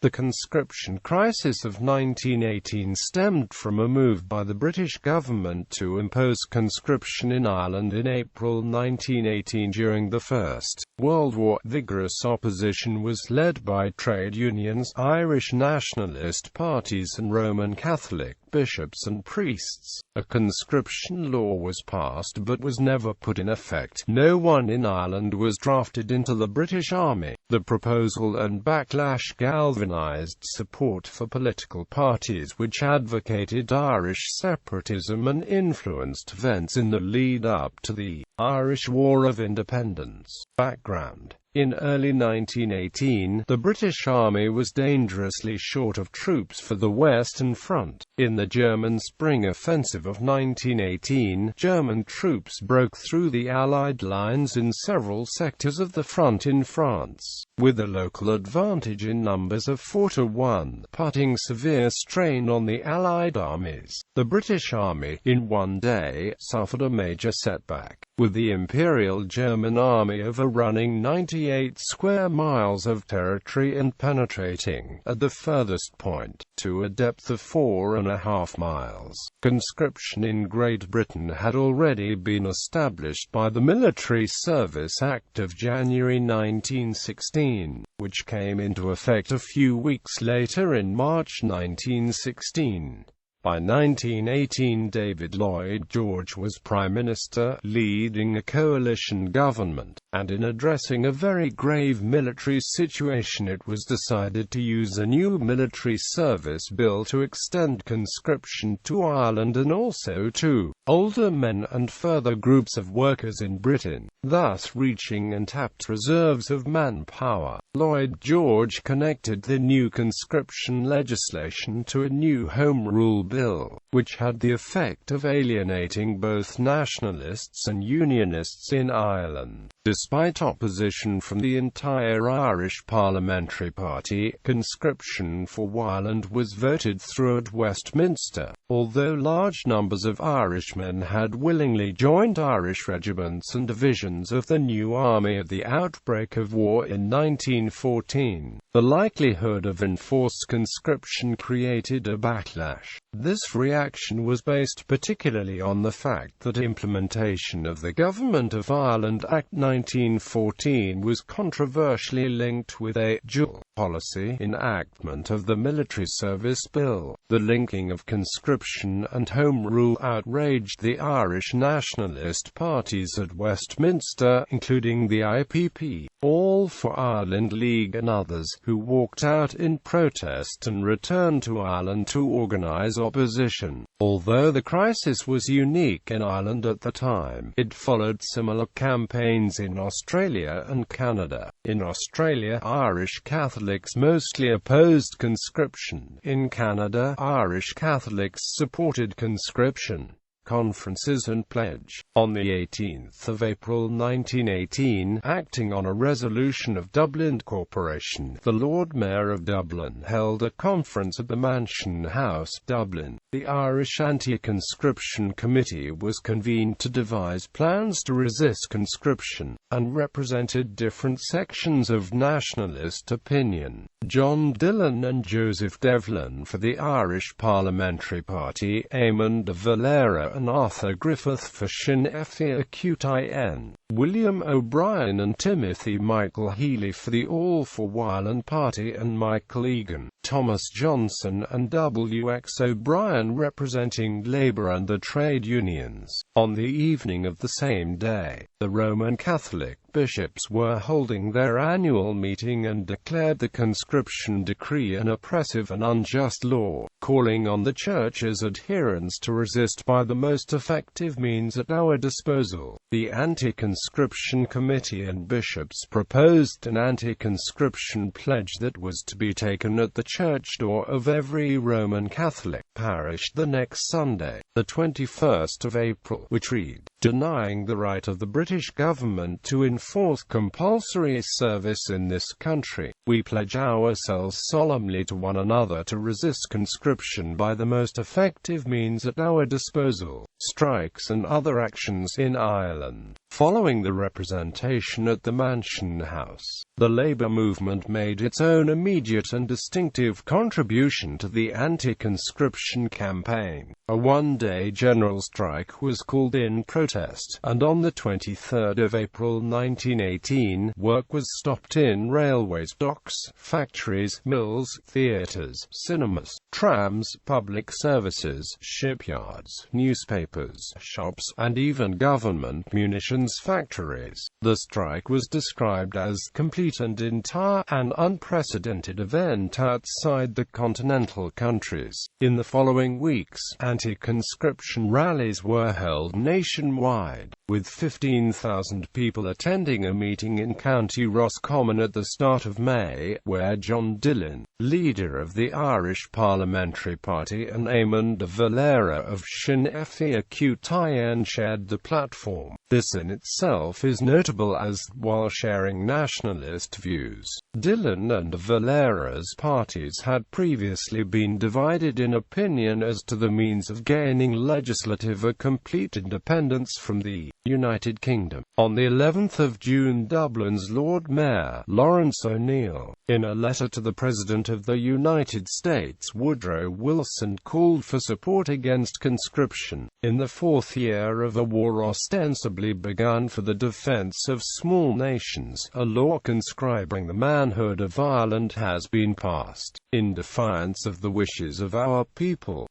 The conscription crisis of 1918 stemmed from a move by the British government to impose conscription in Ireland in April 1918 during the First World War. Vigorous opposition was led by trade unions, Irish nationalist parties and Roman Catholic bishops and priests. A conscription law was passed but was never put in effect. No one in Ireland was drafted into the British Army. The proposal and backlash galvanised support for political parties which advocated Irish separatism and influenced events in the lead-up to the Irish War of Independence. Background: in early 1918, the British Army was dangerously short of troops for the Western Front. In the German Spring Offensive of 1918, German troops broke through the Allied lines in several sectors of the front in France, with a local advantage in numbers of 4-1, putting severe strain on the Allied armies. The British Army, in one day, suffered a major setback, with the Imperial German Army overrunning 98 square miles of territory and penetrating, at the furthest point, to a depth of 4.5 miles. Conscription in Great Britain had already been established by the Military Service Act of January 1916, which came into effect a few weeks later in March 1916. By 1918, David Lloyd George was Prime Minister, leading a coalition government, and in addressing a very grave military situation it was decided to use a new military service bill to extend conscription to Ireland and also to older men and further groups of workers in Britain, thus reaching untapped reserves of manpower. Lloyd George connected the new conscription legislation to a new Home Rule Bill, which had the effect of alienating both nationalists and unionists in Ireland. Despite opposition from the entire Irish Parliamentary Party, conscription for Ireland was voted through at Westminster. Although large numbers of Irishmen had willingly joined Irish regiments and divisions of the new army at the outbreak of war in 1914, the likelihood of enforced conscription created a backlash. This reaction was based particularly on the fact that implementation of the Government of Ireland Act 1914 was controversially linked with a dual policy enactment of the Military Service Bill. The linking of conscription and Home Rule outraged the Irish nationalist parties at Westminster, including the IPP, All for Ireland League and others, who walked out in protest and returned to Ireland to organise opposition. Although the crisis was unique in Ireland at the time, it followed similar campaigns in Australia and Canada. In Australia, Irish Catholics mostly opposed conscription. In Canada, Irish Catholics supported conscription. Conferences and pledge. On the 18th of April 1918, acting on a resolution of Dublin Corporation, the Lord Mayor of Dublin held a conference at the Mansion House, Dublin. The Irish Anti-Conscription Committee was convened to devise plans to resist conscription, and represented different sections of nationalist opinion. John Dillon and Joseph Devlin for the Irish Parliamentary Party, Eamon de Valera and Arthur Griffith for Sinn Féin, William O'Brien and Timothy Michael Healy for the All for Ireland Party and Michael Egan, Thomas Johnson and W. X. O'Brien representing Labour and the trade unions. On the evening of the same day, the Roman Catholic bishops were holding their annual meeting and declared the conscription decree an oppressive and unjust law, calling on the Church's adherents to resist by the most effective means at our disposal. The Anti-Conscription Committee and bishops proposed an anti-conscription pledge that was to be taken at the church door of every Roman Catholic parish the next Sunday, the 21st of April, which read, denying the right of the British government to enforce compulsory service in this country, we pledge ourselves solemnly to one another to resist conscription by the most effective means at our disposal, strikes and other actions in Ireland. Following the representation at the Mansion House, the Labour movement made its own immediate and distinctive contribution to the anti-conscription campaign. A one-day general strike was called in protest, and on the 23rd of April 1918, work was stopped in railways, docks, factories, mills, theatres, cinemas, trams, public services, shipyards, newspapers, shops, and even government munitions factories. The strike was described as complete and entire, an unprecedented event outside the continental countries. In the following weeks, anti-conscription rallies were held nationwide, with 15,000 people attending a meeting in County Roscommon at the start of May, where John Dillon, leader of the Irish Parliamentary Party, and Eamon de Valera of Sinn Féin shared the platform. This in itself is notable as, while sharing nationalist views, Dillon and Valera's parties had previously been divided in opinion as to the means of gaining legislative or complete independence from the United Kingdom. On the 11th of June, Dublin's Lord Mayor, Lawrence O'Neill, in a letter to the President of the United States, Woodrow Wilson, called for support against conscription. In the fourth year of a war ostensibly begun for the defense of small nations, a law conscribing the manhood of Ireland has been passed, in defiance of the wishes of our people.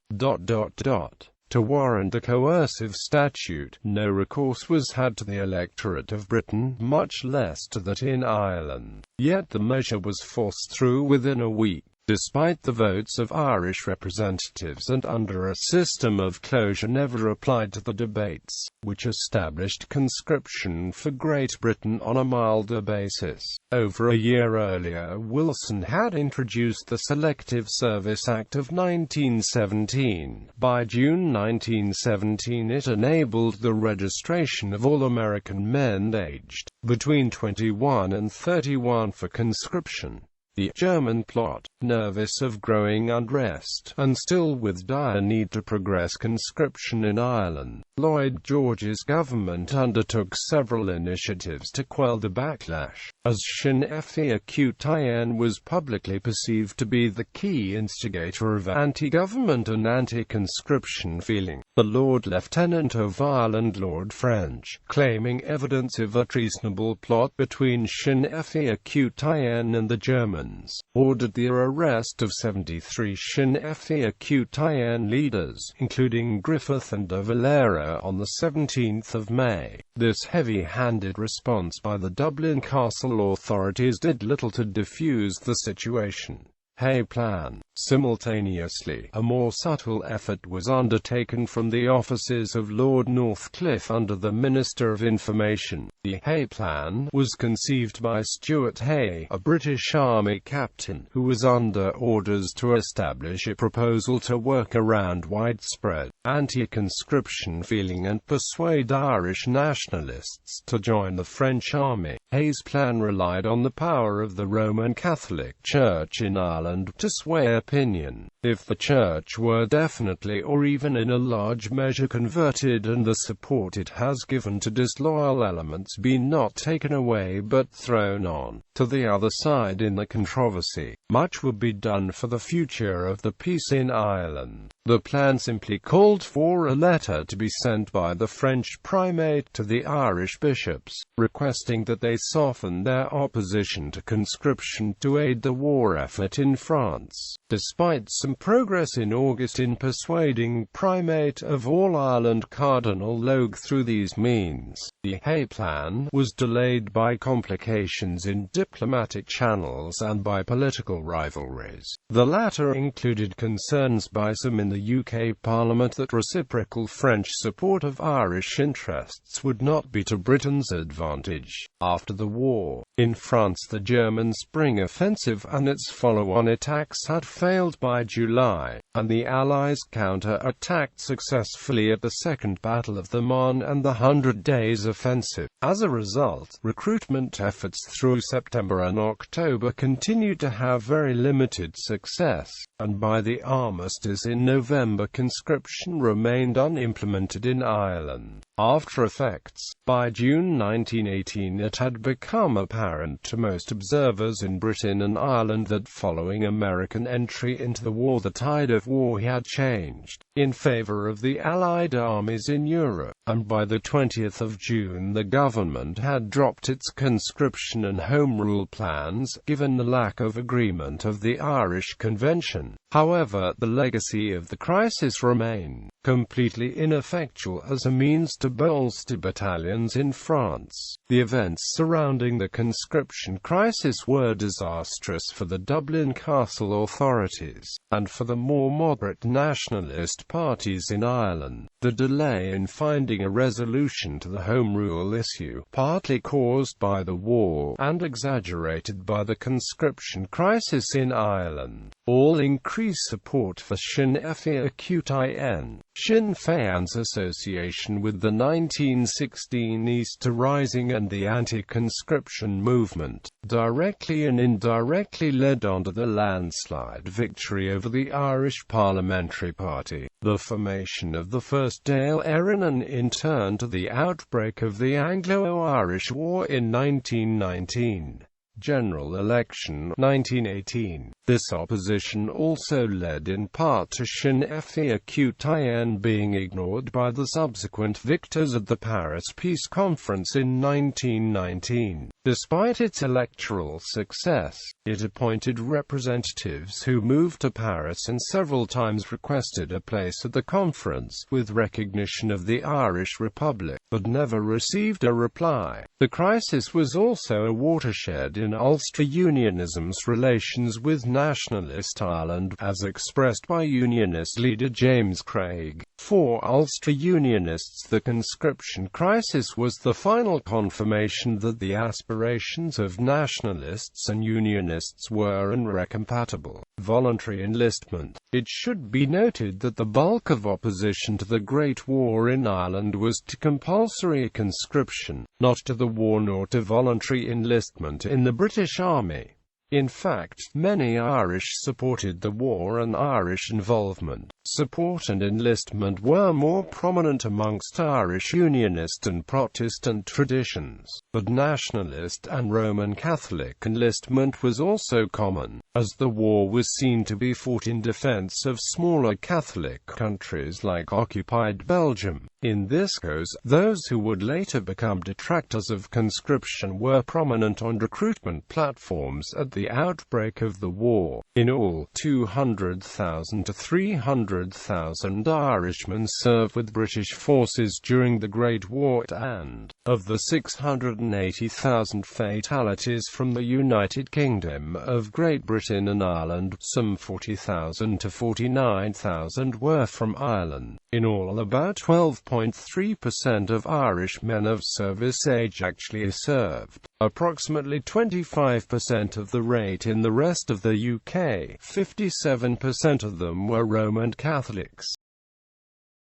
To warrant the coercive statute, no recourse was had to the electorate of Britain, much less to that in Ireland. Yet the measure was forced through within a week, despite the votes of Irish representatives and under a system of closure never applied to the debates, which established conscription for Great Britain on a milder basis. Over a year earlier, Wilson had introduced the Selective Service Act of 1917. By June 1917 it enabled the registration of all American men aged between 21 and 31 for conscription. The German plot, nervous of growing unrest, and still with dire need to progress conscription in Ireland, Lloyd George's government undertook several initiatives to quell the backlash. As Sinn Féin was publicly perceived to be the key instigator of anti-government and anti-conscription feeling, the Lord Lieutenant of Ireland, Lord French, claiming evidence of a treasonable plot between Sinn Féin and the Germans, ordered the arrest of 73 Sinn Féin leaders, including Griffith and de Valera, on the 17th of May. This heavy-handed response by the Dublin Castle authorities did little to defuse the situation. Hay Plan. Simultaneously, a more subtle effort was undertaken from the offices of Lord Northcliffe under the Minister of Information. The Hay Plan was conceived by Stuart Hay, a British Army captain, who was under orders to establish a proposal to work around widespread anti-conscription feeling and persuade Irish nationalists to join the French army. Hay's plan relied on the power of the Roman Catholic Church in Ireland to sway opinion. If the Church were definitely or even in a large measure converted and the support it has given to disloyal elements be not taken away but thrown on to the other side in the controversy, much would be done for the future of the peace in Ireland. The plan simply called for a letter to be sent by the French primate to the Irish bishops, requesting that they soften their opposition to conscription to aid the war effort in France. Despite some progress in August in persuading Primate of All Ireland Cardinal Logue through these means, the Hay Plan was delayed by complications in diplomatic channels and by political rivalries. The latter included concerns by some in the UK Parliament that reciprocal French support of Irish interests would not be to Britain's advantage. After after the war. In France, the German Spring Offensive and its follow-on attacks had failed by July, and the Allies counter-attacked successfully at the Second Battle of the Marne and the 100 Days Offensive. As a result, recruitment efforts through September and October continued to have very limited success, and by the armistice in November, conscription remained unimplemented in Ireland. After effects. By June 1918, it had become apparent to most observers in Britain and Ireland that following American entry into the war, the tide of war had changed in favor of the Allied armies in Europe, and by the 20th of June the government had dropped its conscription and Home Rule plans, given the lack of agreement of the Irish Convention. However, the legacy of the crisis remained completely ineffectual as a means to bolster battalions in France. The events surrounding the conscription crisis were disastrous for the Dublin Castle authorities, and for the more moderate nationalist parties in Ireland. The delay in finding a resolution to the Home Rule issue, partly caused by the war, and exaggerated by the conscription crisis in Ireland, all increased support for Sinn Féin. Sinn Féin's association with the 1916 Easter Rising and the anti-conscription movement, directly and indirectly led on to the landslide victory over the Irish Parliamentary Party, the formation of the First Dáil Éireann, and in turn to the outbreak of the Anglo-Irish War in 1919. General election 1918. This opposition also led in part to Sinn Féin being ignored by the subsequent victors at the Paris Peace Conference in 1919. Despite its electoral success, it appointed representatives who moved to Paris and several times requested a place at the conference, with recognition of the Irish Republic, but never received a reply. The crisis was also a watershed in Ulster Unionism's relations with nationalist Ireland, as expressed by Unionist leader James Craig. For Ulster Unionists, the conscription crisis was the final confirmation that the aspirations of nationalists and Unionists were and were incompatible. Voluntary enlistment. It should be noted that the bulk of opposition to the Great War in Ireland was to compulsory conscription, not to the war nor to voluntary enlistment in the British Army. In fact, many Irish supported the war, and Irish involvement, support and enlistment were more prominent amongst Irish Unionist and Protestant traditions. But nationalist and Roman Catholic enlistment was also common, as the war was seen to be fought in defense of smaller Catholic countries like occupied Belgium. In this case, those who would later become detractors of conscription were prominent on recruitment platforms at the outbreak of the war. In all, 200,000 to 300,000 Irishmen served with British forces during the Great War, and of the 680,000 fatalities from the United Kingdom of Great Britain and Ireland, some 40,000 to 49,000 were from Ireland. In all, about 12.3% of Irish men of service age actually served, approximately 25% of the rate in the rest of the UK. 57% of them were Roman Catholics.